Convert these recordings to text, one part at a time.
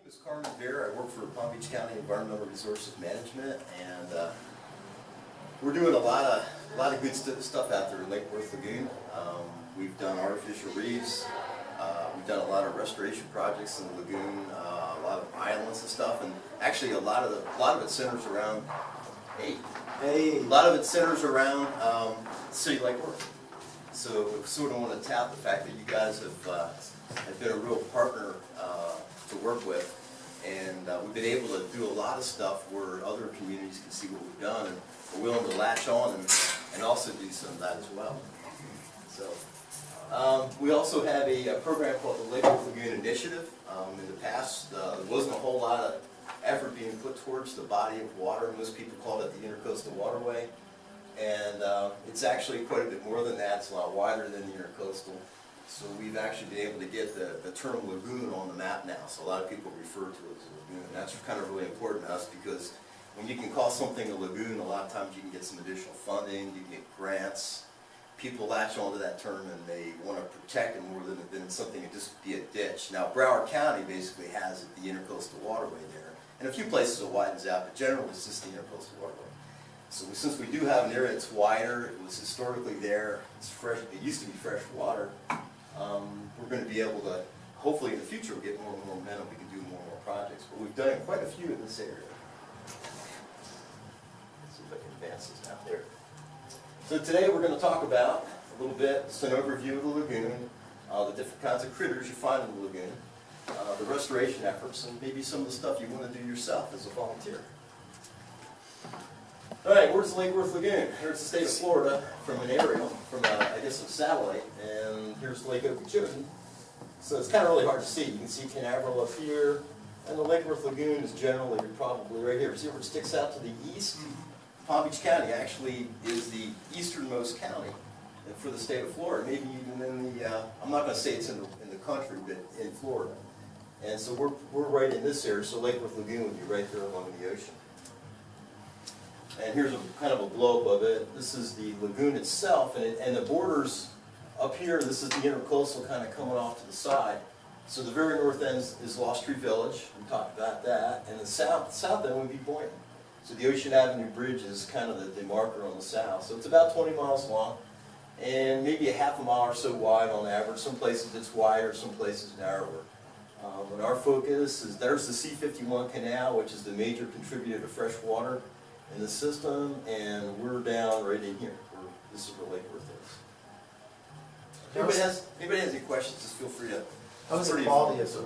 is Carman Vare. I work for Palm Beach County Environmental Resources Management, and we're doing a lot of good stuff out there in Lake Worth Lagoon. We've done artificial reefs. We've done a lot of restoration projects in the lagoon, a lot of islands and stuff, and actually a lot of it centers around a lot of it centers around City Lake Worth. So we sort of want to tout the fact that you guys have been a real partner to work with, and we've been able to do a lot of stuff where other communities can see what we've done and are willing to latch on and also do some of that as well. So we also have a program called the Lake Worth Lagoon Initiative. In the past, there wasn't a whole lot of effort being put towards the body of water. Most people called it the Intercoastal Waterway. And it's actually quite a bit more than that. It's a lot wider than the intercoastal. So we've actually been able to get the term lagoon on the map now. So a lot of people refer to it as a lagoon. And that's kind of really important to us because when you can call something a lagoon, a lot of times you can get some additional funding, you can get grants. People latch onto that term and they want to protect it more than something that just be a ditch. Now Broward County basically has it, the Intercoastal Waterway there. And a few places it widens out, but generally it's just the Intercoastal Waterway. So since we do have an area that's wider, it was historically there, it's fresh, it used to be fresh water, we're going to be able to, hopefully in the future, we'll get more and more momentum, we can do more and more projects. But we've done quite a few in this area. Let's see if I can advance this out there. So today we're going to talk about a little bit, just an overview of the lagoon, the different kinds of critters you find in the lagoon, the restoration efforts, and maybe some of the stuff you want to do yourself as a volunteer. All right, where's Lake Worth Lagoon? Here's the state of Florida from an aerial, from I guess a satellite, and here's Lake Okeechobee. So it's kind of really hard to see. You can see Canaveral up here, and the Lake Worth Lagoon is generally probably right here. See where it sticks out to the east? Palm Beach County actually is the easternmost county for the state of Florida, maybe even in the, I'm not going to say it's in the country, but in Florida. And so we're right in this area, so Lake Worth Lagoon would be right there along the ocean. And here's kind of a blow-up of it. This is the lagoon itself, and the borders up here, this is the intercoastal kind of coming off to the side. So the very north end is Lost Tree Village, we talked about that, and the south end would be Boynton. So the Ocean Avenue Bridge is kind of the marker on the south. So it's about 20 miles long, and maybe a half a mile or so wide on average. Some places it's wider, some places narrower. And our focus is, there's the C-51 canal, which is the major contributor to fresh water in the system, and we're down right in here. This is where Lake Worth is. If anybody has any questions, just feel free to. How's the quality of the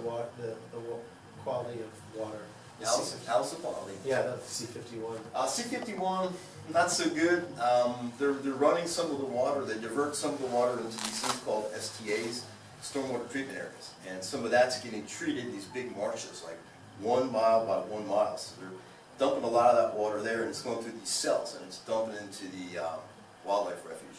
quality of water? How's the quality? Yeah, the C-51. C-51, not so good. They're running some of the water. They divert some of the water into these things called STAs, stormwater treatment areas, and some of that's getting treated in these big marshes, like 1 mile by 1 mile. So they're dumping a lot of that water there, and it's going through these cells, and it's dumping into the wildlife refuge.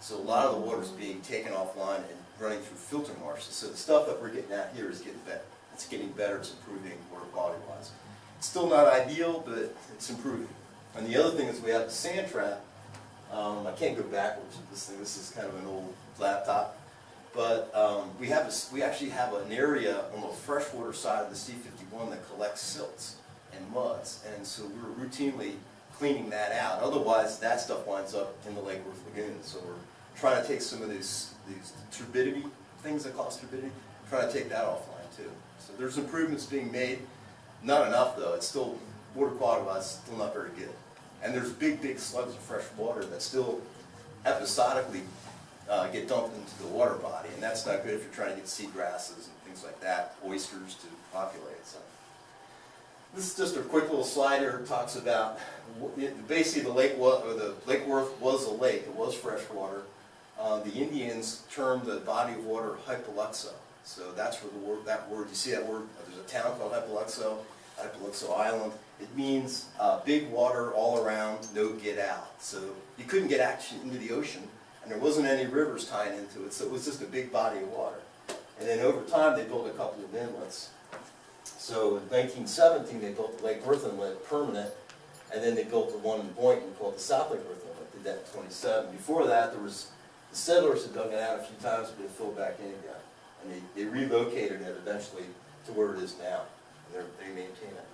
So a lot of the water is being taken offline and running through filter marshes. So the stuff that we're getting at here is getting better. It's getting better. It's improving water quality-wise. It's still not ideal, but it's improving. And the other thing is we have the sand trap. I can't go backwards with this thing. This is kind of an old laptop. But we actually have an area on the freshwater side of the C-51 that collects silts and muds, and so we're routinely cleaning that out. Otherwise, that stuff winds up in the Lake Worth Lagoon. So we're trying to take some of these turbidity, things that cause turbidity, trying to take that offline too. So there's improvements being made. Not enough though. It's still, water quality-wise, still not very good. And there's big slugs of fresh water that still episodically get dumped into the water body, and that's not good if you're trying to get seagrasses and things like that, oysters to populate. So this is just a quick little slide here. It talks about basically the Lake Worth was a lake. It was fresh water. The Indians termed the body of water Hypoluxo. So that's where that word, you see that word, there's a town called Hypoluxo Island. It means big water all around, no get out. So you couldn't get action into the ocean, and there wasn't any rivers tying into it, so it was just a big body of water. And then over time they built a couple of inlets. So in 1917 they built the Lake Worth Inlet permanent, and then they built the one in Boynton called the South Lake Worth Inlet. Did that in 27. Before that, the settlers had dug it out a few times, but it filled back in again. And they relocated it eventually to where it is now. and they maintain it.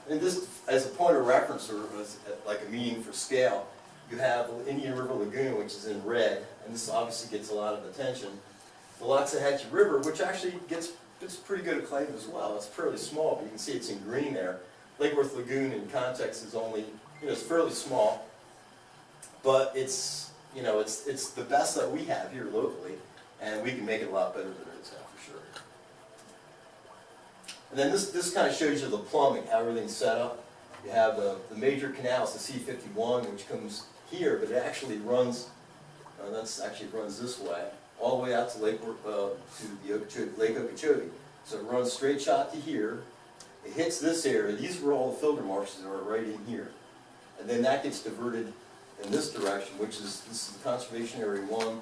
And just as a point of reference, or as like a meaning for scale, you have Indian River Lagoon, which is in red, and this obviously gets a lot of attention. The Loxahatchee River, which actually gets pretty good acclaim as well. It's fairly small, but you can see it's in green there. Lake Worth Lagoon, in context, is only, it's fairly small, but it's, it's the best that we have here locally, and we can make it a lot better than it is now, for sure. And then this kind of shows you the plumbing, how everything's set up. You have the major canals, the C-51, which comes here, but it actually runs, runs this way, all the way out to Lake Okeechobee. So it runs straight shot to here. It hits this area. These were all the filter marshes that are right in here. And then that gets diverted in this direction, which is, this is the Conservation Area 1.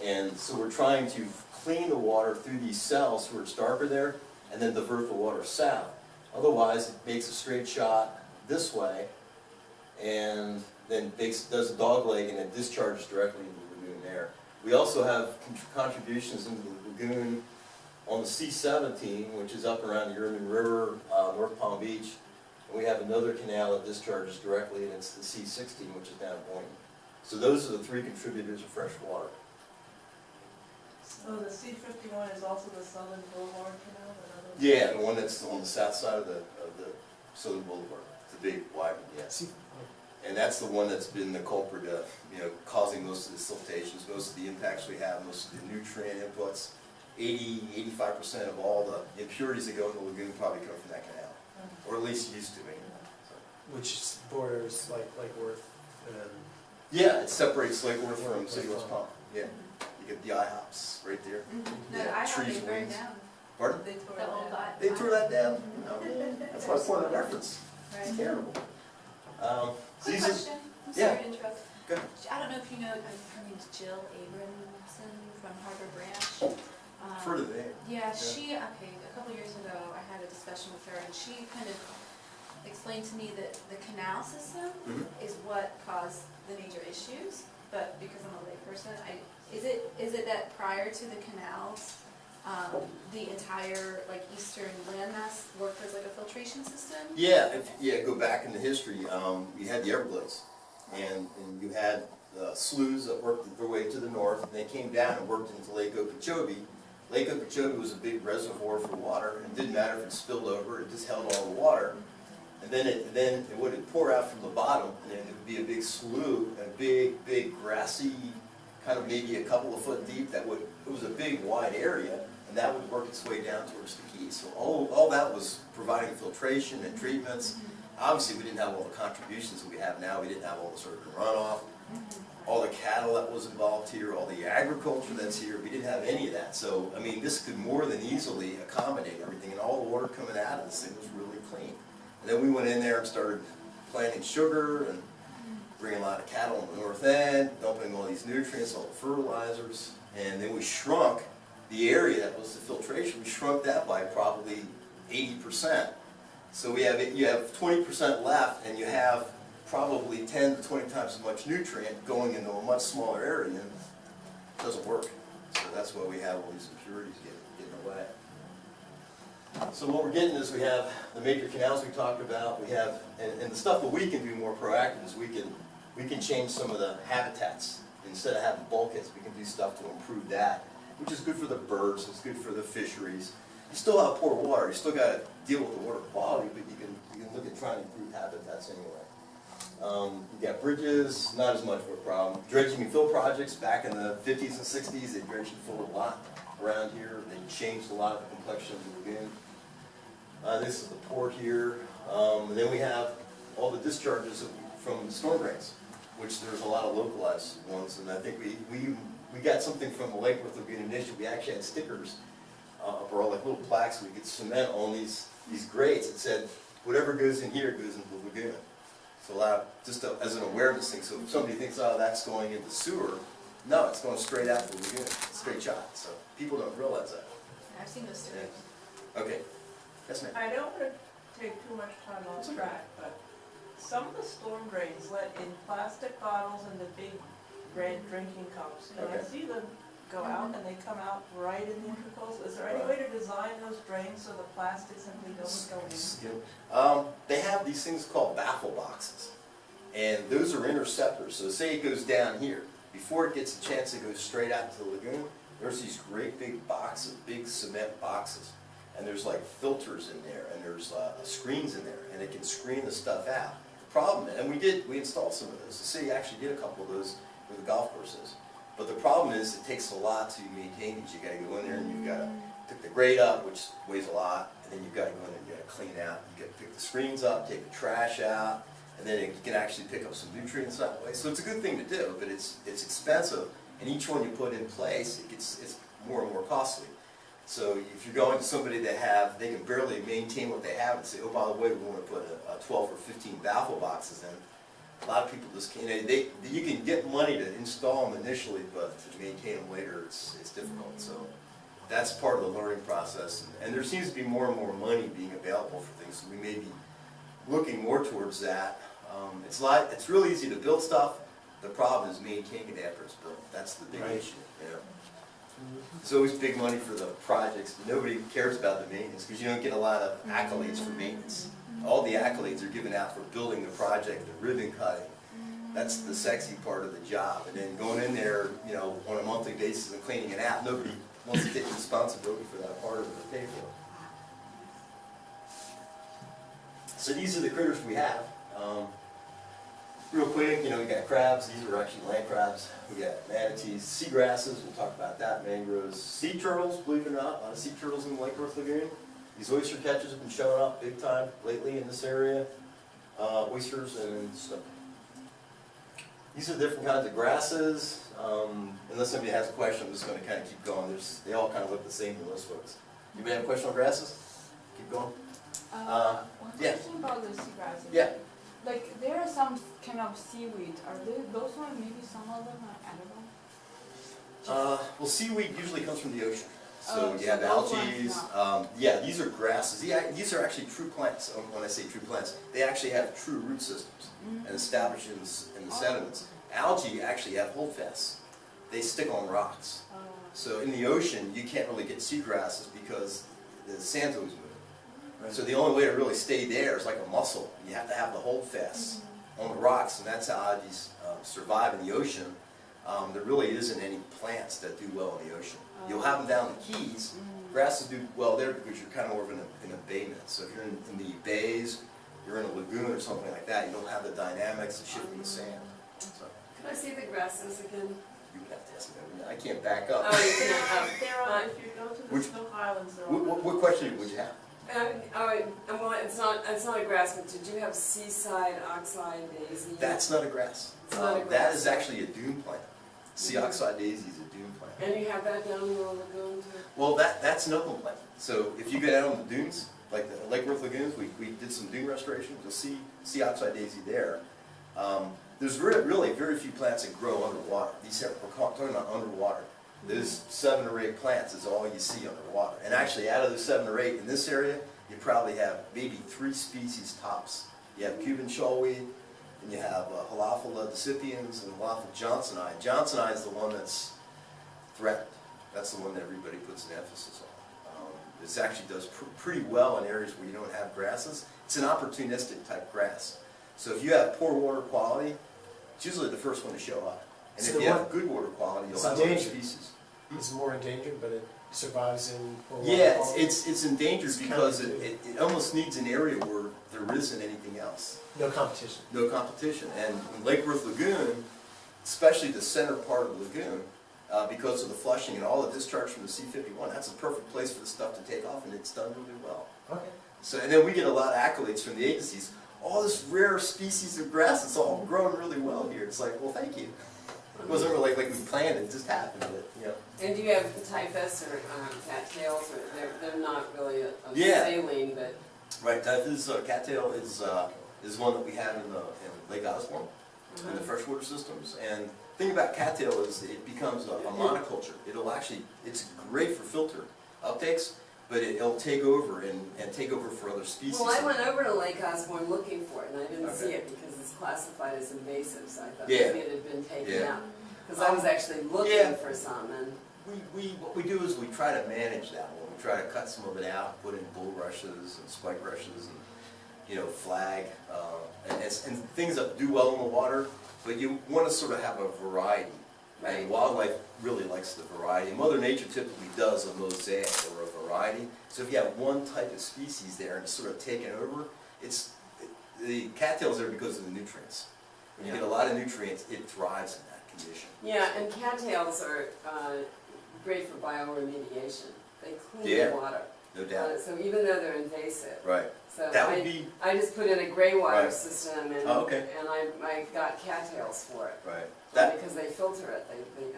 And so we're trying to clean the water through these cells where it's darker there, and then divert the water south. Otherwise, it makes a straight shot this way, and then does a dog leg, and it discharges directly into the lagoon there. We also have contributions into the lagoon on the C-17, which is up around the Urban River, North Palm Beach. And we have another canal that discharges directly, and it's the C-16, which is down Boynton. So those are the three contributors of fresh water. So the C-51 is also the Southern Boulevard Canal? Yeah, the one that's on the south side of the Southern Boulevard. It's a big, wide one, yes. And that's the one that's been the culprit of, causing most of the siltations, most of the impacts we have, most of the nutrient inputs. 85% of all the impurities that go in the lagoon probably come from that canal, or at least used to be. Which borders Lake Worth and... Yeah, it separates Lake Worth from City West Palm. Yeah, you get the IHOPs right there. No, Yeah, I thought they trees, tore it wings. down. Pardon? They tore The it old down. They tore that down? Oh, that's why I point of reference. It's Right. terrible. Quick These are- question, I'm yeah. sorry to interrupt. Go ahead. I don't know if you know, her name's Jill Abramson from Harbor Branch. Heard of it. Yeah, a couple years ago, I had a discussion with her, and she kind of explained to me that the canal system Mhm. is what caused the major issues, but because I'm a layperson, is it that prior to the canals, the entire eastern landmass worked as a filtration system? Yeah, go back into history. You had the Everglades, and you had sloughs that worked their way to the north, and they came down and worked into Lake Okeechobee. Lake Okeechobee was a big reservoir for water, and it didn't matter if it spilled over, it just held all the water. And then it would pour out from the bottom, and it would be a big slough, a big grassy, kind of maybe a couple of foot deep. It was a big wide area, and that would work its way down towards the Keys. So all that was providing filtration and treatments. Obviously, we didn't have all the contributions that we have now. We didn't have all the sort of runoff, all the cattle that was involved here, all the agriculture that's here. We didn't have any of that. So, I mean, this could more than easily accommodate everything, and all the water coming out of this thing was really clean. And then we went in there and started planting sugar and bringing a lot of cattle on the north end, dumping all these nutrients, all the fertilizers, and then we shrunk the area that was the filtration. We shrunk that by probably 80%. So you have 20% left, and you have probably 10 to 20 times as much nutrient going into a much smaller area, and it doesn't work. So that's why we have all these impurities getting away. So what we're getting is we have the major canals we talked about. We have, and the stuff that we can do more proactive is we can change some of the habitats. Instead of having bulkheads, we can do stuff to improve that, which is good for the birds, it's good for the fisheries. You still have poor water, you still got to deal with the water quality, but you can look at trying to improve habitats anyway. You got bridges, not as much of a problem. Dredging and fill projects, back in the 50s and 60s, they dredged and filled a lot around here. They changed a lot of the complexion of the lagoon. This is the port here. And then we have all the discharges from storm drains, which there's a lot of localized ones. And I think we got something from the Lake Worth Lagoon initiative. We actually had stickers, or little plaques we could cement on these grates that said, whatever goes in here goes into the lagoon. So just as an awareness thing. So if somebody thinks, oh, that's going into sewer, no, it's going straight out the lagoon, straight shot. So people don't realize that. I've seen those stickers. Okay. Yes, ma'am. I don't want to take too much time off track, but some of the storm drains let in plastic bottles and the big red drinking cups. And I Okay. see them go out and they come out right in the intercoastal? Is there any way to design those drains so the plastic simply doesn't go in? They have these things called baffle boxes, and those are interceptors. So say it goes down here, before it gets a chance to go straight out to the lagoon, there's these great big boxes, big cement boxes, and there's like filters in there, and there's screens in there, and it can screen the stuff out. The problem, and we installed some of those. The city actually did a couple of those where the golf course is. But the problem is it takes a lot to maintain these. You got to go in there and you've got to pick the grate up, which weighs a lot, and then you've got to go in there and you got to clean out. You got to pick the screens up, take the trash out, and then you can actually pick up some nutrients that way. So it's a good thing to do, but it's expensive, and each one you put in place, it's more and more costly. So if you're going to somebody that they can barely maintain what they have and say, oh, by the way, we want to put a 12 or 15 baffle boxes in, a lot of people just can't. You can get money to install them initially, but to maintain them later, it's difficult. So that's part of the learning process. And there seems to be more and more money being available for things. So we may be looking more towards that. It's really easy to build stuff. The problem is maintaining it after it's built. That's the big issue. You know? There's always big money for the projects, but nobody cares about the maintenance because you don't get a lot of accolades for maintenance. All the accolades are given out for building the project, the ribbon cutting. That's the sexy part of the job. And then going in there, you know, on a monthly basis and cleaning it out, nobody wants to take responsibility for that part of it or pay for it. So these are the critters we have. Real quick, you know, we got crabs. These are actually land crabs. We got manatees, sea grasses. We'll talk about that. Mangroves, sea turtles. Believe it or not, a lot of sea turtles in the Lake Worth Lagoon. These oyster catchers have been showing up big time lately in this area. Oysters and stuff. These are different kinds of grasses. Unless somebody has a question, I'm just going to kind of keep going. They all kind of look the same to most folks. Anybody have a question on grasses? Keep going. One Yeah. question about the sea grasses. Yeah. Like there are some kind of seaweed. Are those ones? Maybe some of them are edible. Well, seaweed usually comes from the ocean. So Oh, you so have those algae. ones Yeah, these are grasses. These are actually true plants. When I say true plants, they actually have true root systems and established in the sediments. Algae actually have holdfasts. They stick on rocks. So in the ocean, you can't really get seagrasses because the sand's always moving. So the only way to really stay there is like a mussel. You have to have the holdfasts on the rocks, and that's how algae survive in the ocean. There really isn't any plants that do well in the ocean. You'll have them down the Keys. Grasses do well there because you're kind of more of in a bayment. So if you're in the bays, you're in a lagoon or something like that, you don't have the dynamics of shifting the sand. So Can I see the grasses again? you would have to ask me. I can't back up. Oh, you can't. They're on, if you go to the Which- Snow Highlands, they're on. What question would you have? Well, it's not a grass, but did you have seaside oxeye daisy? That's not a grass. It's not a That grass. is actually a dune plant. Sea oxide daisy is a dune plant. And you have that down in the lagoon too? Well, that's an open plant. So if you go down on the dunes, like the Lake Worth lagoons, we did some dune restoration. You'll see sea oxide daisy there. There's really very few plants that grow underwater. We're talking about underwater. Those 7 or 8 plants is all you see underwater. And actually, out of those 7 or 8 in this area, you probably have maybe 3 species tops. You have Cuban shawweed, and you have Halophila decipiens and Halophila johnsoni. Johnsoni is the one that's threatened. That's the one that everybody puts an emphasis on. This actually does pretty well in areas where you don't have grasses. It's an opportunistic type grass. So if you have poor water quality, it's usually the first one to show up. And So if you what- have good water quality, you'll It's have other endangered. species. It's more endangered, but it survives in poor water Yeah, quality. it's endangered It's because kind of- it almost needs an area where there isn't anything else. No competition. No competition. And in Lake Worth Lagoon, especially the center part of the lagoon, because of the flushing and all the discharge from the C-51, that's a perfect place for the stuff to take off, and it's done really well. Okay. So, and then we get a lot of accolades from the agencies. All this rare species of grass, it's all growing really well here. It's like, well, thank you. It wasn't really like we planned it, just happened, but, you know. And do you have typhus or cattails, or they're not really a Yeah. saline, but Right, typhus cattail is one that we have in Lake Osborne, in the freshwater systems. And the thing about cattail is it becomes a monoculture. It's great for filter uptakes, but it'll take over and take over for other species. well, I went over to Lake Osborne looking for it, and I didn't Okay. see it because it's classified as invasive, so I thought Yeah. maybe it had been taken Yeah. out. Because I was actually looking Yeah. for some, and what we do is we try to manage that one. We try to cut some of it out, put in bulrushes and spike rushes and, you know, flag, and things that do well in the water, but you want to sort of have a variety. And wildlife really likes the variety. Mother Nature typically does a mosaic or a variety. So if you have one type of species there and it's sort of taken over, the cattail's there because of the nutrients. When you get a lot of nutrients, it thrives in that condition. Yeah, and cattails are great for bioremediation. They clean Yeah. the water. No doubt. So even though they're invasive. Right. So That would be, I just put in a gray water Right. system and, Oh, okay. and I got cattails for it. right. Because they filter it,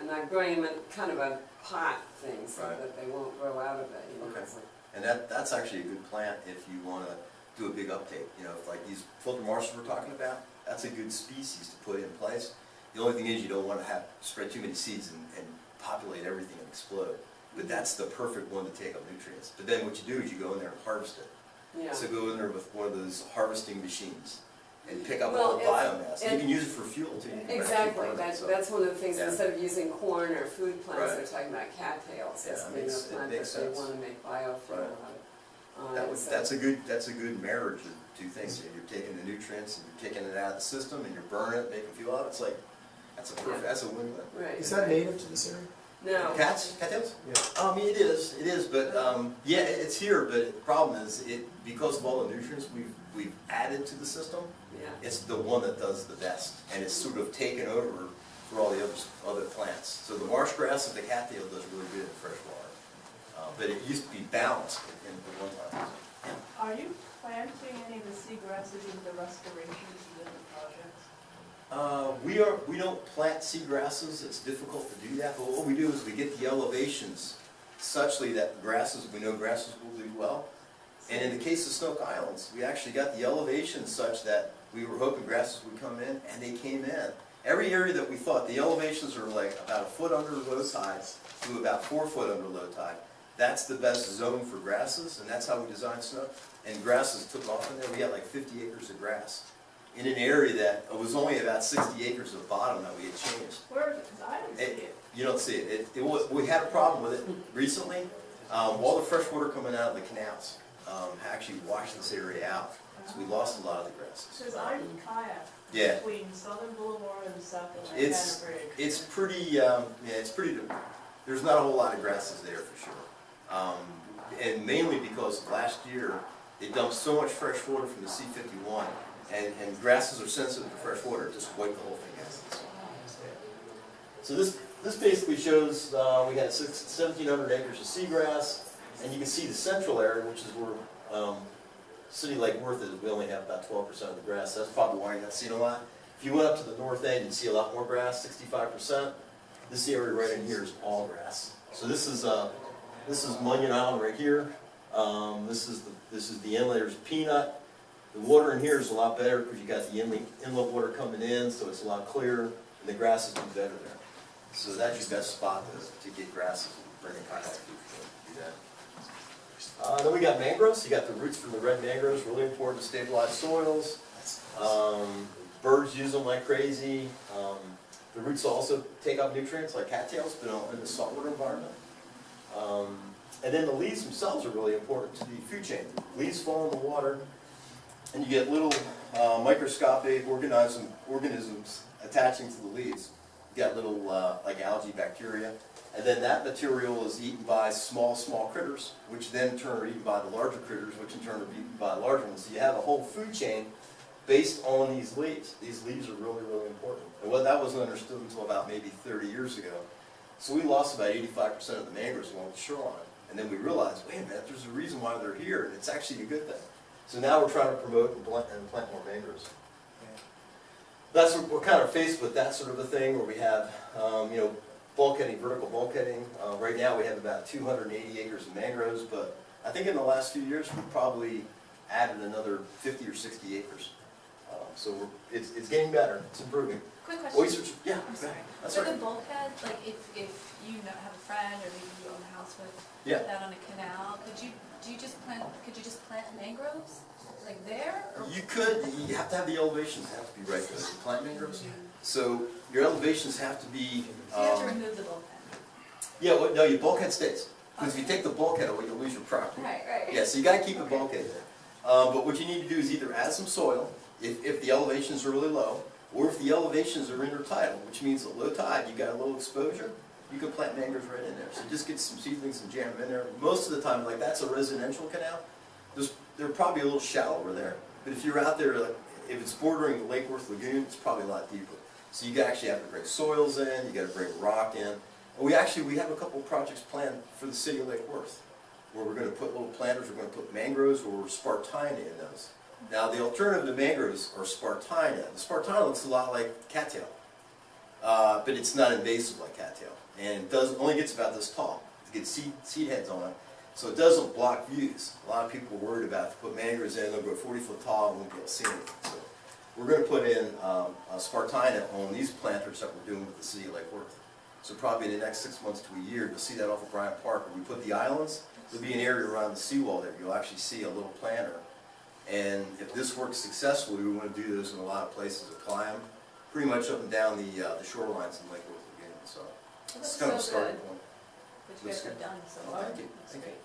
and I'm growing them in kind of a pot thing so Right. that they won't grow out of it. You know? Okay. It's like, And that's actually a good plant if you want to do a big uptake. You know, if like these filter marshes we're talking about, that's a good species to put in place. The only thing is you don't want to have spread too many seeds and populate everything and explode. But that's the perfect one to take up nutrients. But then what you do is you go in there and harvest it. yeah. So go in there with one of those harvesting machines and pick up Well, all the biomass. You and- can use it for fuel too. You can actually Exactly, burn it, so- that's one of the things, Yeah. instead of using corn or food plants, Right. they're talking about cattails. Yeah, It's it the makes- it plant makes that they sense. want to make biofuel Right. out of. So- That's a good marriage of two things. You're taking the nutrients and you're taking it out of the system and you're burning it, making fuel out of it. It's like, that's a win-win. Right. Is that native to this area? No. Cattails? Yeah. I mean, it is, but, yeah, it's here, but the problem is, because of all the nutrients we've added to the system, Yeah. it's the one that does the best, and it's sort of taken over for all the other plants. So the marsh grass of the cattail does really good in fresh water, but it used to be balanced in the one time. Are you planting any of the seagrasses in the restorations within the projects? We don't plant seagrasses, it's difficult to do that, but what we do is we get the elevations suchly that grasses, we know grasses will do well. And in the case of Snook Islands, we actually got the elevations such that we were hoping grasses would come in, and they came in. Every area that we thought, the elevations are like about a foot under low tide to about 4 foot under low tide. That's the best zone for grasses, and that's how we designed Snook. And grasses took off in there. We had like 50 acres of grass in an area that was only about 60 acres of bottom that we had changed. Where is it? 'Cause I don't see it. You don't see it. We had a problem with it recently. All the fresh water coming out of the canals actually washed this area out. So we lost a lot of the grasses. Because I'm kayak Yeah. between Southern Boulevard and South It's- Atlantic Bridge. It's pretty, there's not a whole lot of grasses there for sure. And mainly because last year, they dumped so much fresh water from the C-51, and grasses are sensitive to fresh water, it just wiped the whole thing out. So this basically shows, we had 1,700 acres of seagrass, and you can see the central area, which is where city like Worth is, we only have about 12% of the grass. That's probably why you're not seeing a lot. If you went up to the north end, you'd see a lot more grass, 65%. This area right in here is all grass. So this is Munyon Island right here. This is the inlet. There's Peanut. The water in here is a lot better because you got the inlet water coming in, so it's a lot clearer, and the grass is better there. So that's your best spot to get grasses and bring in contact do that. Then we got mangroves. You got the roots from the red mangroves, really important to stabilize soils. Birds use them like crazy. The roots also take up nutrients like cattails, but in the saltwater environment. And then the leaves themselves are really important to the food chain. Leaves fall in the water, and you get little microscopic organisms attaching to the leaves. You got little like algae, bacteria, and then that material is eaten by small critters, which then in turn are eaten by the larger critters, which in turn are eaten by larger ones. So you have a whole food chain based on these leaves. These leaves are really, really important. And that wasn't understood until about maybe 30 years ago. So we lost about 85% of the mangroves along the shoreline. And then we realized, wait a minute, there's a reason why they're here, and it's actually a good thing. So now we're trying to promote and plant more mangroves. That's what we're kind of faced with, that sort of a thing, where we have, bulkheading, vertical bulkheading. Right now we have about 280 acres of mangroves, but I think in the last few years we've probably added another 50 or 60 acres. So it's getting better, it's improving. Quick question. Oysters, yeah, I'm sorry. that's For right. the bulkhead, like if you have a friend or maybe you own a house with Yeah. that on a canal, could you just plant mangroves like there? Or You could, you have to have the elevations have to be right for the plant mangroves. So your elevations have to be, so you have to remove the bulkhead. Yeah, well, no, your bulkhead stays. Because if you take the bulkhead away, you'll lose your property. Right, right. Yeah, so you gotta keep the bulkhead there. But what you need to do is either add some soil, if the elevations are really low, or if the elevations are intertidal, which means at low tide, you got a little exposure, you can plant mangroves right in there. So just get some seedlings and jam them in there. Most of the time, like that's a residential canal, they're probably a little shallower there. But if you're out there, like, if it's bordering the Lake Worth Lagoon, it's probably a lot deeper. So you actually have to bring soils in, you gotta bring rock in. And we have a couple of projects planned for the city of Lake Worth, where we're gonna put little planters, we're gonna put mangroves, or we're spartina in those. Now, the alternative to mangroves are spartina. The spartina looks a lot like cattail, but it's not invasive like cattail. And it only gets about this tall. It gets seed heads on it, so it doesn't block views. A lot of people are worried about if you put mangroves in, they'll go 40 foot tall and won't be able to see anything. So we're going to put in a spartina on these planters that we're doing with the city of Lake Worth. So probably in the next 6 months to a year, you'll see that off of Bryant Park. When we put the islands, there'll be an area around the seawall there. You'll actually see a little planter. And if this works successfully, we want to do those in a lot of places. Apply them pretty much up and down the shorelines in Lake Worth again. So it's kind of a starting point. Which you guys have done so Oh, far. thank you. That's Thank you. great.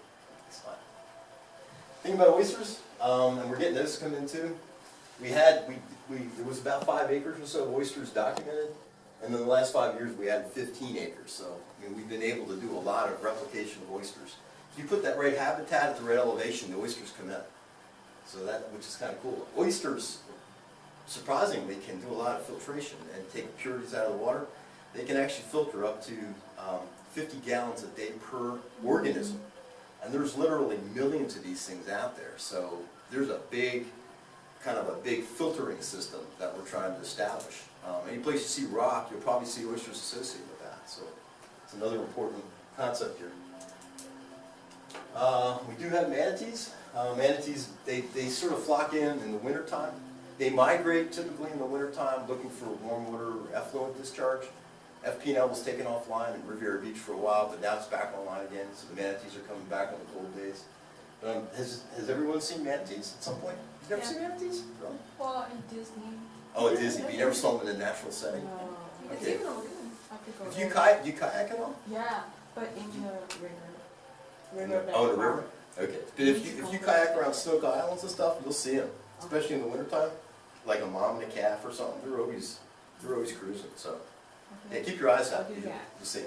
It's fine. Thing about oysters, and we're getting those come in too. There was about 5 acres or so of oysters documented, and in the last 5 years we added 15 acres. So we've been able to do a lot of replication of oysters. If you put that right habitat at the right elevation, the oysters come in. So which is kind of cool. Oysters, surprisingly, can do a lot of filtration and take impurities out of the water. They can actually filter up to 50 gallons a day per organism. And there's literally millions of these things out there. So there's a big filtering system that we're trying to establish. Any place you see rock, you'll probably see oysters associated with that. So it's another important concept here. We do have manatees. Manatees, they sort of flock in the wintertime. They migrate typically in the wintertime looking for warm water effluent discharge. FP&L was taken offline at Riviera Beach for a while, but now it's back online again, so the manatees are coming back on the cold days. Has everyone seen manatees at some point? You've never seen manatees? Really? Well, in Disney. Oh, at Disney, but you never saw them in a natural setting? No. You can Okay. see them in the lagoon. I could go Do you there. kayak at all? Yeah, but in the river. River. Oh, in the river? Okay. But if you kayak around Snook Islands and stuff, you'll see them, especially in the wintertime, like a mom and a calf or something. They're always cruising, so. Yeah, keep your eyes out. I'll do You'll that. see.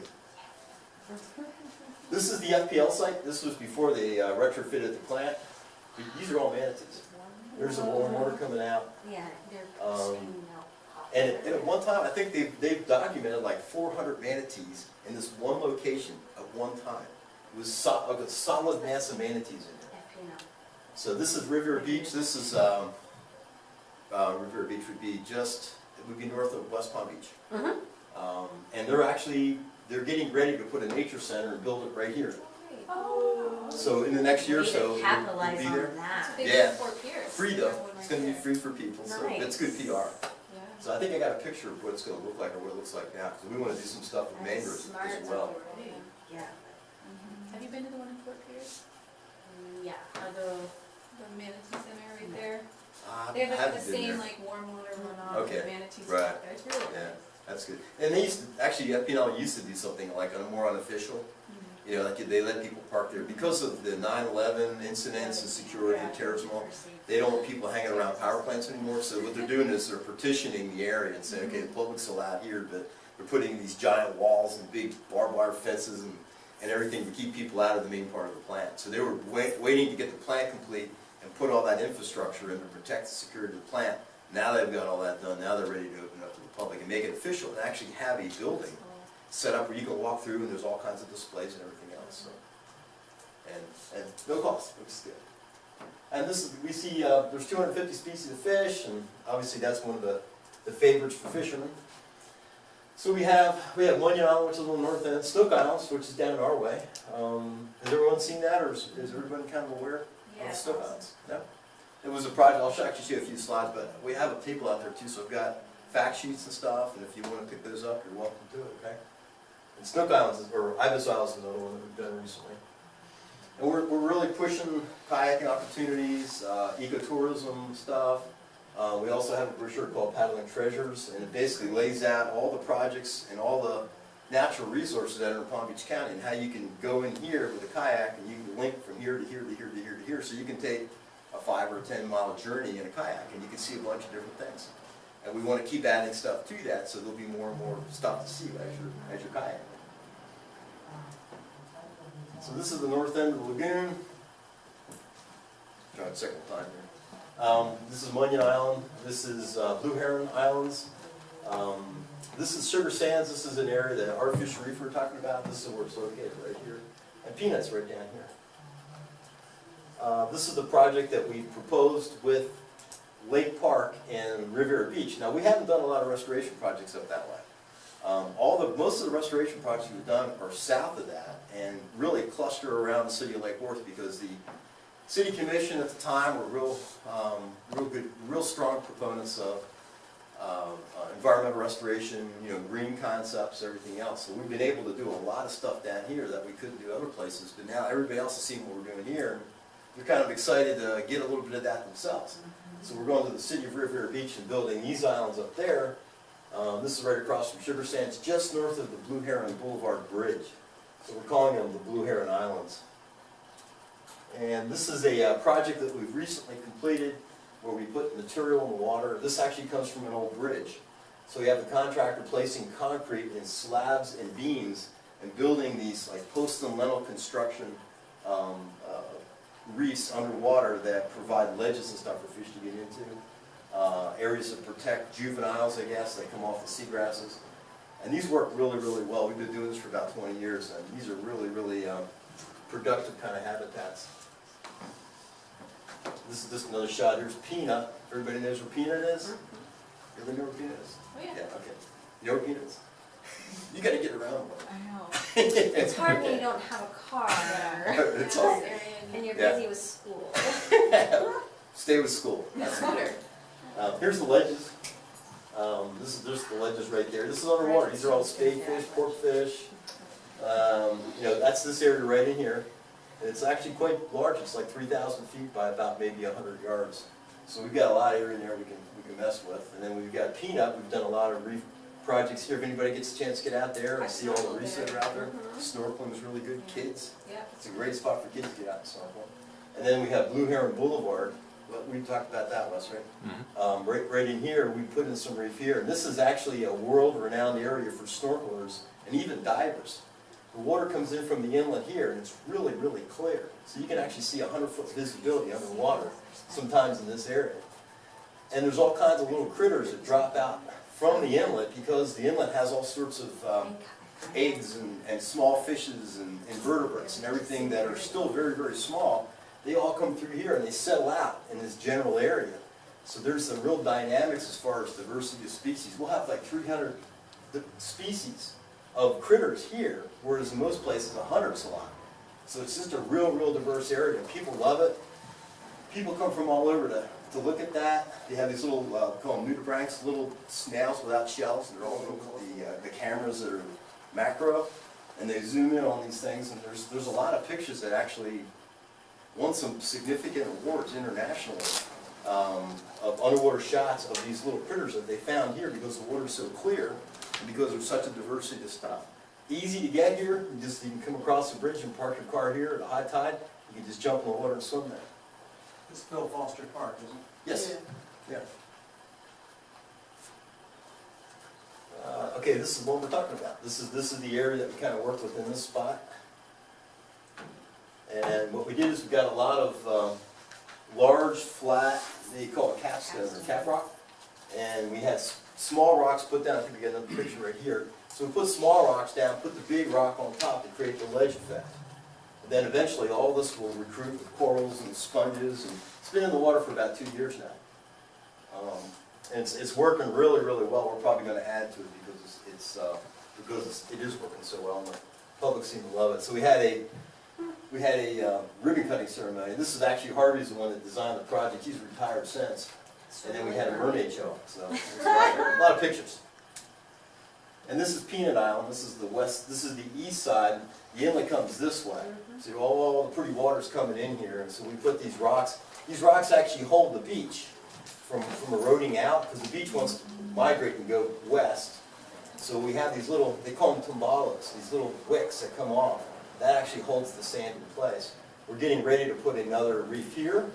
This is the FPL site. This was before they retrofitted the plant. These are all manatees. There's the warm water coming out. Yeah, they're Um, screaming out. And at one time, I think they've documented like 400 manatees in this one location at one time. It was a solid mass of manatees in there. FPNL. So this is Riviera Beach. This is Riviera Beach would be north of West Palm Beach. Mm-hmm. And they're getting ready to put a nature center and build it right here. Oh. So in the next year or Way to so, it'll capitalize be on there. That's that. what they Yeah. did for Pierce. Free though. There's one It's right going to be there. free for people, so Nice. it's good PR. Yeah. So I think I got a picture of what it's going to look like or what it looks like now, because we want to do some stuff with That's mangroves smart. as well. Yeah. Have you been to the one in Fort Pierce? Yeah. The manatee center right there? I They have like the haven't been same there. like warm water runoff, Okay, the manatees right. stuff there. It's really Yeah, nice. that's good. And they FPL used to do something like more unofficial. You know, like they let people park there because of the 9/11 incidents and security and terrorism. They don't want people hanging around power plants anymore. So what they're doing is they're partitioning the area and saying, okay, the public's allowed here, but they're putting these giant walls and big barbed wire fences and everything to keep people out of the main part of the plant. So they were waiting to get the plant complete and put all that infrastructure in to protect the security of the plant. Now they've got all that done. Now they're ready to open up to the public and make it official and actually have a building set up where you can walk through and there's all kinds of displays and everything else. So. And no cost, which is good. And we see there's 250 species of fish, and obviously that's one of the favorites for fishermen. So we have Munyon Island, which is a little north end, Snook Islands, which is down our way. Has everyone seen that, or is everybody kind of aware of the Snook Islands? No? It was a project. I'll actually show you a few slides, but we have a table out there too, so I've got fact sheets and stuff, and if you want to pick those up, you're welcome to do it, okay? And Snook Islands, or Ibis Islands is another one that we've done recently. And we're really pushing kayaking opportunities, ecotourism stuff. We also have a brochure called Paddling Treasures, and it basically lays out all the projects and all natural resources that are in Palm Beach County, and how you can go in here with a kayak and you can link from here to here to here to here to here, so you can take a 5 or 10 mile journey in a kayak and you can see a bunch of different things. And we want to keep adding stuff to that, so there'll be more and more stuff to see as you're kayaking. So this is the north end of the lagoon. Try it a second time here. This is Munyon Island. This is Blue Heron Islands. This is Sugar Sands. This is an area, the artificial reef we're talking about. This is where it's located, right here. And Peanuts right down here. This is the project that we proposed with Lake Park and Riviera Beach. Now, we haven't done a lot of restoration projects up that way. Most of the restoration projects we've done are south of that and really cluster around the city of Lake Worth, because the city commission at the time were real strong proponents of environmental restoration, green concepts, everything else. So we've been able to do a lot of stuff down here that we couldn't do other places, but now everybody else is seeing what we're doing here, and they're kind of excited to get a little bit of that themselves. So we're going to the city of Riviera Beach and building these islands up there. This is right across from Sugar Sands, just north of the Blue Heron Boulevard Bridge. So we're calling them the Blue Heron Islands. And this is a project that we've recently completed where we put material in the water. This actually comes from an old bridge. So we have the contractor placing concrete in slabs and beams and building these like post and lintel construction reefs underwater that provide ledges and stuff for fish to get into. Areas that protect juveniles, I guess, that come off the seagrasses. And these work really, really well. We've been doing this for about 20 years, and these are really, really productive kind of habitats. This is just another shot. Here's Peanut. Everybody knows where Peanut is? Everybody know where Peanut is? Oh, yeah. Yeah, okay. You know where Peanut is? You got to get around more. I know. It's hard when you don't have a car. It's all- And you're Yeah. busy with school. Stay with school. That's better. Here's the ledges. There's the ledges right there. This is underwater. These are all spade fish, pork fish. That's this area right in here. And it's actually quite large. It's like 3,000 feet by about maybe 100 yards. So we've got a lot of area in there we can mess with. And then we've got Peanut. We've done a lot of reef projects here. If anybody gets a chance to get out there and see all the reefs that are out there, snorkeling is really good. Kids, Yeah. it's a great spot for kids to get out and snorkel. And then we have Blue Heron Boulevard. We talked about that, Wes, right? Right in here, we put in some reef here. And this is actually a world-renowned area for snorkelers and even divers. The water comes in from the inlet here, and it's really, really clear. So you can actually see 100-foot visibility underwater sometimes in this area. And there's all kinds of little critters that drop out from the inlet, because the inlet has all sorts of eggs and small fishes and invertebrates and everything that are still very, very small. They all come through here and they settle out in this general area. So there's some real dynamics as far as diversity of species. We'll have like 300 species of critters here, whereas in most places 100's a lot. So it's just a real, real diverse area. People love it. People come from all over to look at that. They have these little, call them nudibranchs, little snails without shells. They're all the cameras that are macro, and they zoom in on these things. And there's a lot of pictures that actually won some significant awards internationally of underwater shots of these little critters that they found here, because the water's so clear and because there's such a diversity of stuff. Easy to get here. You can come across the bridge and park your car here at a high tide. You can just jump in the water and swim there. It's Phil Foster Park, isn't it? Yes. Yeah. Okay, this is what we're talking about. This is the area that we kind of worked within this spot. And what we did is we got a lot of large, flat, they call it capstone or cap rock. And we had small rocks put down. I think we got another picture right here. So we put small rocks down, put the big rock on top to create the ledge effect. And then eventually all this will recruit with corals and sponges. And it's been in the water for about 2 years now. And it's working really, really well. We're probably going to add to it because it is working so well, and the public seem to love it. So we had a ribbon cutting ceremony. This is actually Harvey's the one that designed the project. He's retired since. And then we had a mermaid show. So a lot of pictures. And this is Peanut Island. This is the west. This is the east side. The inlet comes this way. So all the pretty water's coming in here. And so we put these rocks. These rocks actually hold the beach from eroding out, because the beach wants to migrate and go west. So we have these little, they call them tumbalas, these little wicks that come off. That actually holds the sand in place. We're getting ready to put another reef here.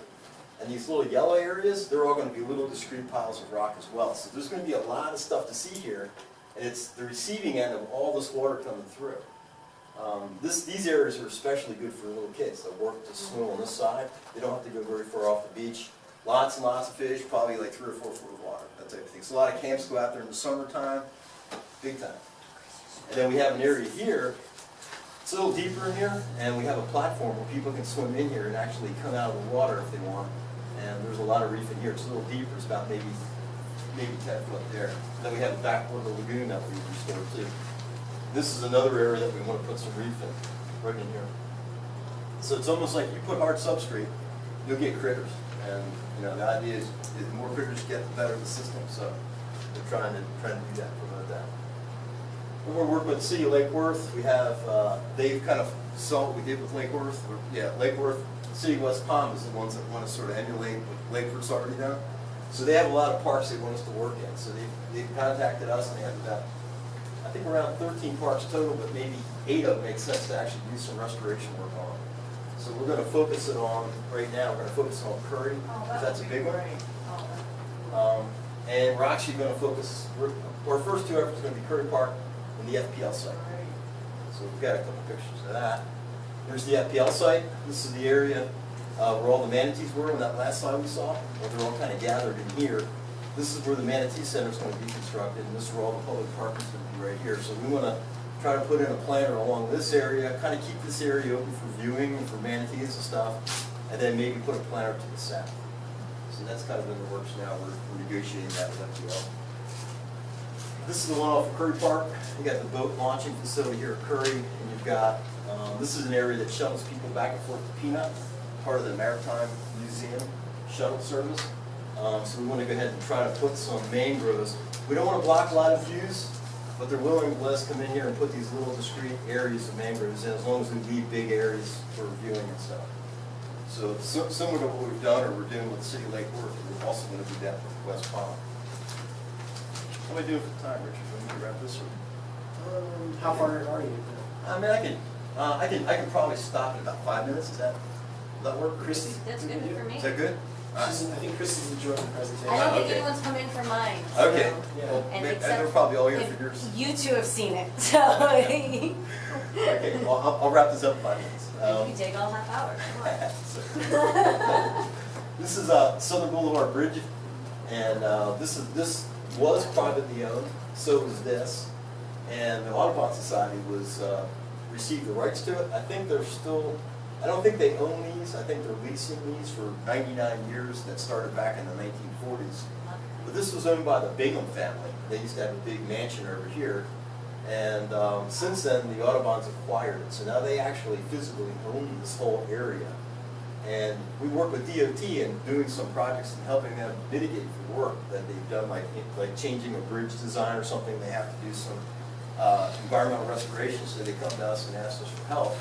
And these little yellow areas, they're all going to be little discrete piles of rock as well. So there's going to be a lot of stuff to see here. And it's the receiving end of all this water coming through. These areas are especially good for little kids that work to swim on this side. They don't have to go very far off the beach. Lots and lots of fish, probably like 3 or 4 foot of water, that type of thing. So a lot of camps go out there in the summertime, big time. And then we have an area here. It's a little deeper in here, and we have a platform where people can swim in here and actually come out of the water if they want. And there's a lot of reef in here. It's a little deeper. It's about maybe 10 foot there. And then we have the back part of the lagoon that we restored too. This is another area that we want to put some reef in, right in here. So it's almost like you put hard substrate, you'll get critters. And the idea is the more critters you get, the better the system. So we're trying to do that, promote that. We're working with the city of Lake Worth. We have, they've kind of saw what we did with Lake Worth. Lake Worth, City of West Palm is the ones that want to sort of emulate what Lake Worth's already done. So they have a lot of parks they want us to work in. So they've contacted us, and they have about, I think around 13 parks total, but maybe 8 of them make sense to actually do some restoration work on. So we're going to focus it on, right now, we're going to focus on Curry, because that's a big one. And we're actually going to focus, our first 2 efforts are going to be Curry Park and the FPL site. So we've got a couple pictures of that. Here's the FPL site. This is the area where all the manatees were in that last slide we saw. Well, they're all kind of gathered in here. This is where the manatee center is going to be constructed, and this is where all the public parking is going to be right here. So we want to try to put in a planter along this area, kind of keep this area open for viewing and for manatees and stuff, and then maybe put a planter to the south. So that's kind of in the works now. We're negotiating that with FPL. This is the one off of Curry Park. You got the boat launching facility here at Curry, and you've got, this is an area that shuttles people back and forth to Peanut, part of the Maritime Museum shuttle service. So we want to go ahead and try to put some mangroves. We don't want to block a lot of views, but they're willing to let us come in here and put these little discrete areas of mangroves in, as long as we leave big areas for viewing and stuff. So similar to what we've done, or we're doing with the City of Lake Worth, we're also going to do that with West Palm. What am I doing for time, Richard? Let me wrap this up. How far are you? I mean, I can probably stop in about 5 minutes. Will that work? Christy? That's good for me. Is that good? I think Christy's enjoying the presentation. I don't think Okay. anyone's come in for mine. Okay. Yeah. Well, And and except they're probably all here if for yours. You 2 have seen it, so. Okay, well, I'll wrap this up in 5 minutes. If you take all half hour, come on. This is Southern Boulevard Bridge, and this was privately owned. So was this, and the Audubon Society received the rights to it. I think they're still. I don't think they own these. I think they're leasing these for 99 years. That started back in the 1940s. But this was owned by the Bingham family. They used to have a big mansion over here. And since then, the Audubons acquired it. So now they actually physically own this whole area. And we work with DOT in doing some projects and helping them mitigate the work that they've done, like changing a bridge design or something. They have to do some environmental restoration, so they come to us and ask us for help.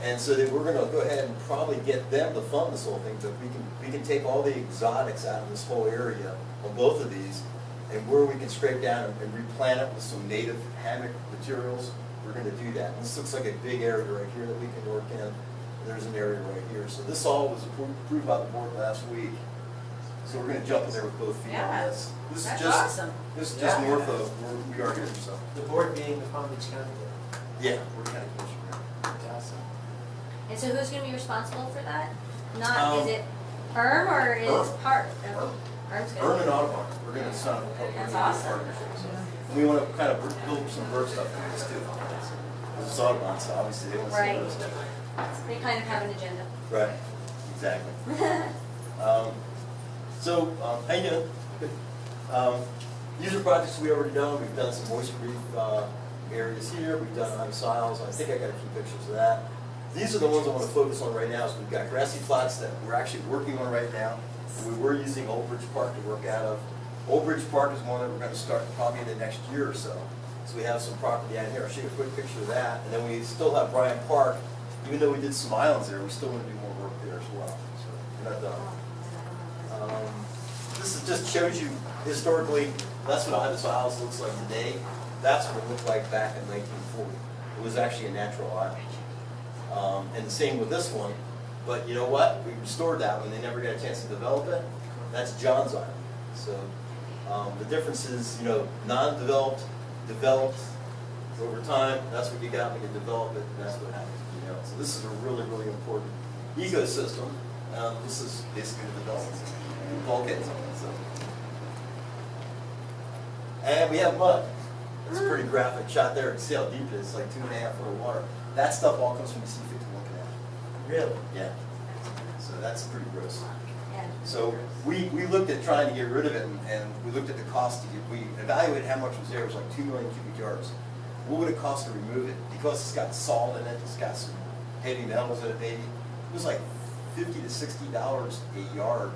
And so that we're going to go ahead and probably get them to fund this whole thing, but we can take all the exotics out of this whole area on both of these, and where we can scrape down and replant it with some native hammock materials, we're going to do that. And this looks like a big area right here that we can work in. There's an area right here. So this all was approved by the board last week. So we're going to jump in there with both feet on this. This That's is just awesome. This is just Yeah. north of where we are here. So The board being the Palm Beach County Board. yeah, we're kind of close here. That's awesome. And so who's gonna be responsible for that? Not, is Um, it ERM or is ERM. part? ERM. ERM's good. Urban and Audubon, we're going to sign up a couple That's of awesome. partnerships. And we want to kind of build some bird stuff in this too. Because it's Audubon, so obviously they want to see Right. birds too. They kind of have an agenda. Right, exactly. How you doing? Good. User projects we already done. We've done some moisture reef areas here. We've done siles. I think I got a few pictures of that. These are the ones I want to focus on right now. So we've got grassy flats that we're actually working on right now. We were using Old Bridge Park to work out of. Old Bridge Park is one that we're going to start probably in the next year or so. So we have some property out here. I'll show you a quick picture of that. And then we still have Bryant Park. Even though we did some islands there, we still want to do more work there as well. So we're not done. This just shows you historically, that's what Ibis Isles looks like today. That's what it looked like back in 1940. It was actually a natural island. And the same with this one. But you know what? We restored that one. They never got a chance to develop it. That's John's Island. So the difference is, you know, non-developed, developed over time. That's what you got when you develop it, and that's what happens. You know, so this is a really, really important ecosystem. This is basically the development bulkheads on it. So. And we have mud. It's a pretty graphic shot there. You can see how deep it is. It's like 2.5 foot of water. That stuff all comes from the C-51 canal. Really? Yeah. So that's pretty gross. Yeah. So we looked at trying to get rid of it, and we looked at the cost to get, we evaluated how much was there. It was like 2 million cubic yards. What would it cost to remove it? Because it's got salt in it, it's got some heavy metals in it, maybe. It was like $50 to $60 a yard,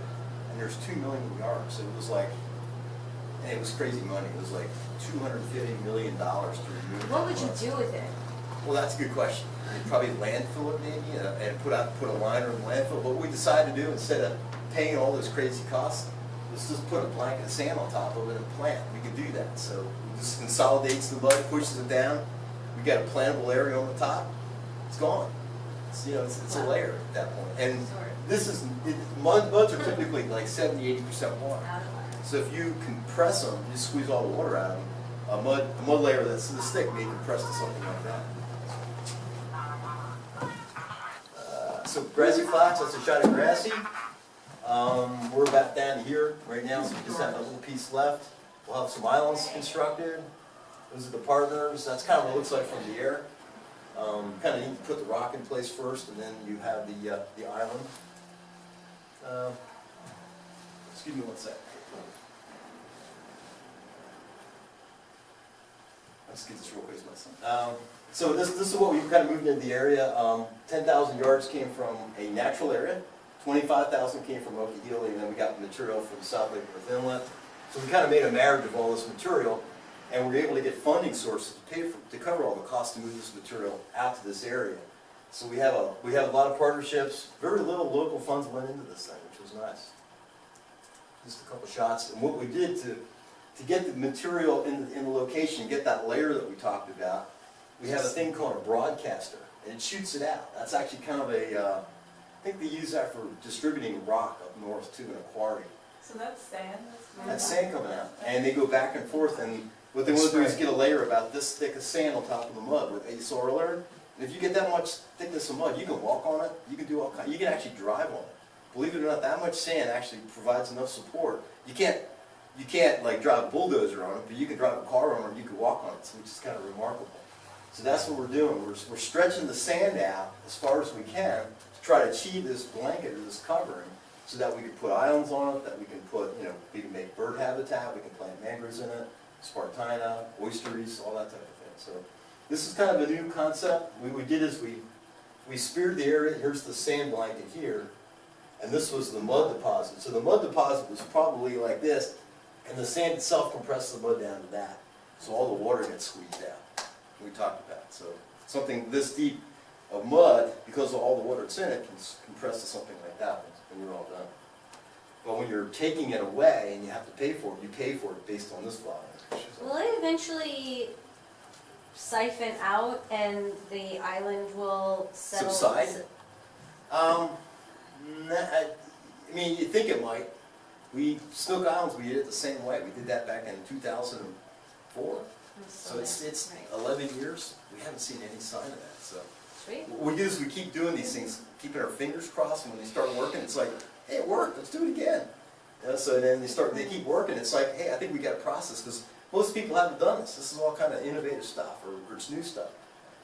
and there's 2 million yards. So it was like, and it was crazy money. It was like $250 million to remove it. What would you do with it? Well, that's a good question. You'd probably landfill it maybe, and put a liner in the landfill. But what we decided to do, instead of paying all those crazy costs, was just put a blanket of sand on top of it and plant. We could do that. So it just consolidates the mud, pushes it down. We got a plantable area on the top. It's gone. It's, you know, it's a layer at that point. And this is, muds are typically like 70–80% water. Out of water. So if you compress them, you squeeze all the water out of them, a mud layer that's this thick may compress to something like that. So grassy flats, that's a shot of grassy. We're about down to here right now, so we just have a little piece left. We'll have some islands constructed. Those are the partners. That's kind of what it looks like from the air. Kind of need to put the rock in place first, and then you have the island. Excuse me one sec. Let's get this real quick, my son. So this is what we kind of moved into the area. 10,000 yards came from a natural area. 25,000 came from Okehili, and then we got the material from South Lake Worth Inlet. So we kind of made a marriage of all this material, and we were able to get funding sources to cover all the costs to move this material out to this area. So we have a lot of partnerships. Very little local funds went into this thing, which was nice. Just a couple shots. And what we did to get the material in the location, get that layer that we talked about, we have a thing called a broadcaster, and it shoots it out. That's actually kind of a, I think they use that for distributing rock up north to an quarry. So that's sand? That's sand coming out. And they go back and forth, and what they want to do is get a layer about this thick of sand on top of the mud with a soil layer. And if you get that much thickness of mud, you can walk on it, you can do all kinds, you can actually drive on it. Believe it or not, that much sand actually provides enough support. You can't like drive a bulldozer on it, but you can drive a car on it, you can walk on it, which is kind of remarkable. So that's what we're doing. We're stretching the sand out as far as we can to try to achieve this blanket or this covering, so that we can put islands on it, that we can put, you know, we can make bird habitat, we can plant mangroves in it, spartina, oysteries, all that type of thing. So this is kind of a new concept. What we did is we speared the area. Here's the sand blanket here, and this was the mud deposit. So the mud deposit was probably like this, and the sand itself compressed the mud down to that. So all the water gets squeezed out. We talked about. So something this deep of mud, because of all the water that's in it, can compress to something like that when you're all done. But when you're taking it away and you have to pay for it, you pay for it based on this volume. Will it eventually siphon out and the island will settle? Subside? I mean, you think it might. Snook Islands, we did it the same way. We did that back in 2004. So it's 11 years. We haven't seen any sign of that. So Sweet. what we do is we keep doing these things, keeping our fingers crossed, and when they start working, it's like, hey, it worked, let's do it again. So then they keep working, it's like, hey, I think we got a process, because most people haven't done this. This is all kind of innovative stuff, or it's new stuff.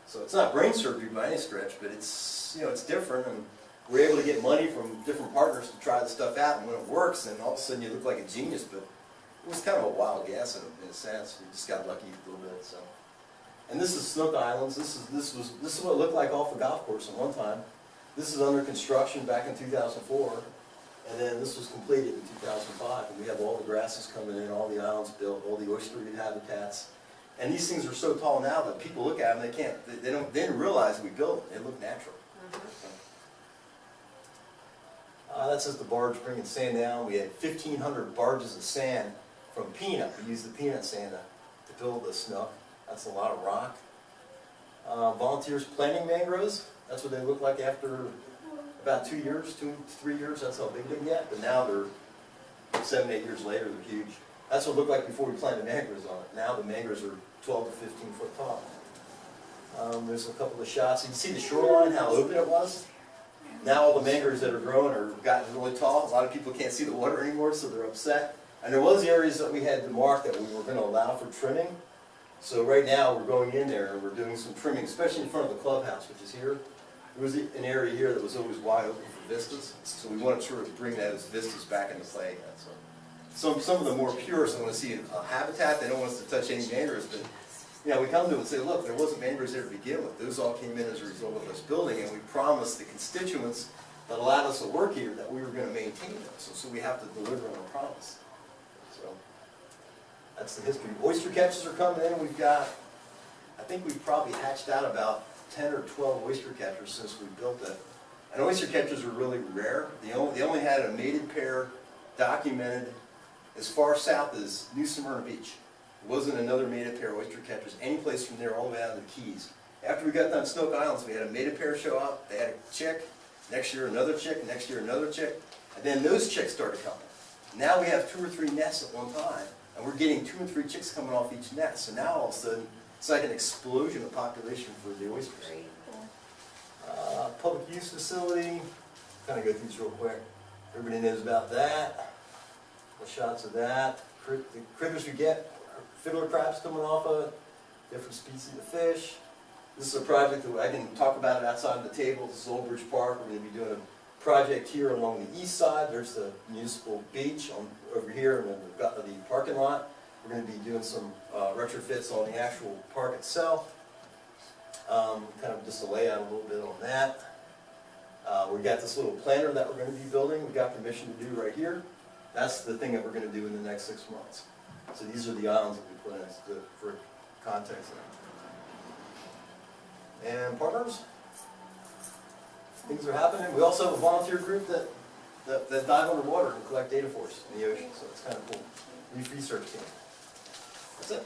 So it's not brain surgery by any stretch, but it's, you know, it's different, and we're able to get money from different partners to try the stuff out, and when it works, then all of a sudden you look like a genius, but it was kind of a wild guess in a sense. We just got lucky a little bit. So, and this is Snook Islands. This is what it looked like off the golf course at one time. This is under construction back in 2004, and then this was completed in 2005. And we have all the grasses coming in, all the islands built, all the oystery habitats. And these things are so tall now that people look at them, they didn't realize we built them. They look natural. That says the barge bringing sand down. We had 1,500 barges of sand from peanut. We used the peanut sand to build the Snook. That's a lot of rock. Volunteers planting mangroves, that's what they look like after about 2 years, 2 to 3 years, that's how big they get, but now they're 7, 8 years later, they're huge. That's what it looked like before we planted mangroves on it. Now the mangroves are 12 to 15 foot tall. There's a couple of shots. You can see the shoreline, how open it was. Now all the mangroves that are growing are gotten really tall. A lot of people can't see the water anymore, so they're upset. And there was areas that we had to mark that we were going to allow for trimming. So right now we're going in there and we're doing some trimming, especially in front of the clubhouse, which is here. There was an area here that was always wide open for vistas, so we want to sort of bring those vistas back into play again. So some of the more purists want to see a habitat. They don't want us to touch any mangroves, but you know, we come to them and say, look, there wasn't mangroves there to begin with. Those all came in as a result of us building, and we promised the constituents that allowed us to work here that we were going to maintain them. So we have to deliver on our promise. So that's the history. Oyster catchers are coming in. We've got, I think we've probably hatched out about 10 or 12 oyster catchers since we built it. And oyster catchers are really rare. They only had a mated pair documented as far south as New Smyrna Beach. There wasn't another mated pair of oyster catchers any place from there all the way out to the Keys. After we got done Snook Islands, we had a mated pair show up. They had a chick. Next year another chick. Next year another chick. And then those chicks started coming. Now we have 2 or 3 nests at one time, and we're getting 2 or 3 chicks coming off each nest. So now all of a sudden, it's like an explosion of population for the oysters. Public use facility, kind of go through this real quick. Everybody knows about that. The shots of that. The critters we get, fiddler crabs coming off of it, different species of fish. This is a project that I can talk about it outside of the table. This is Old Bridge Park. We're going to be doing a project here along the east side. There's the municipal beach over here, and then we've got the parking lot. We're going to be doing some retrofits on the actual park itself. Kind of just to lay out a little bit on that. We've got this little planter that we're going to be building. We've got permission to do right here. That's the thing that we're going to do in the next 6 months. So these are the islands that we put in for context. And partners, things are happening. We also have a volunteer group that dive underwater and collect data for us in the ocean. So it's kind of cool. Reef research team. That's it.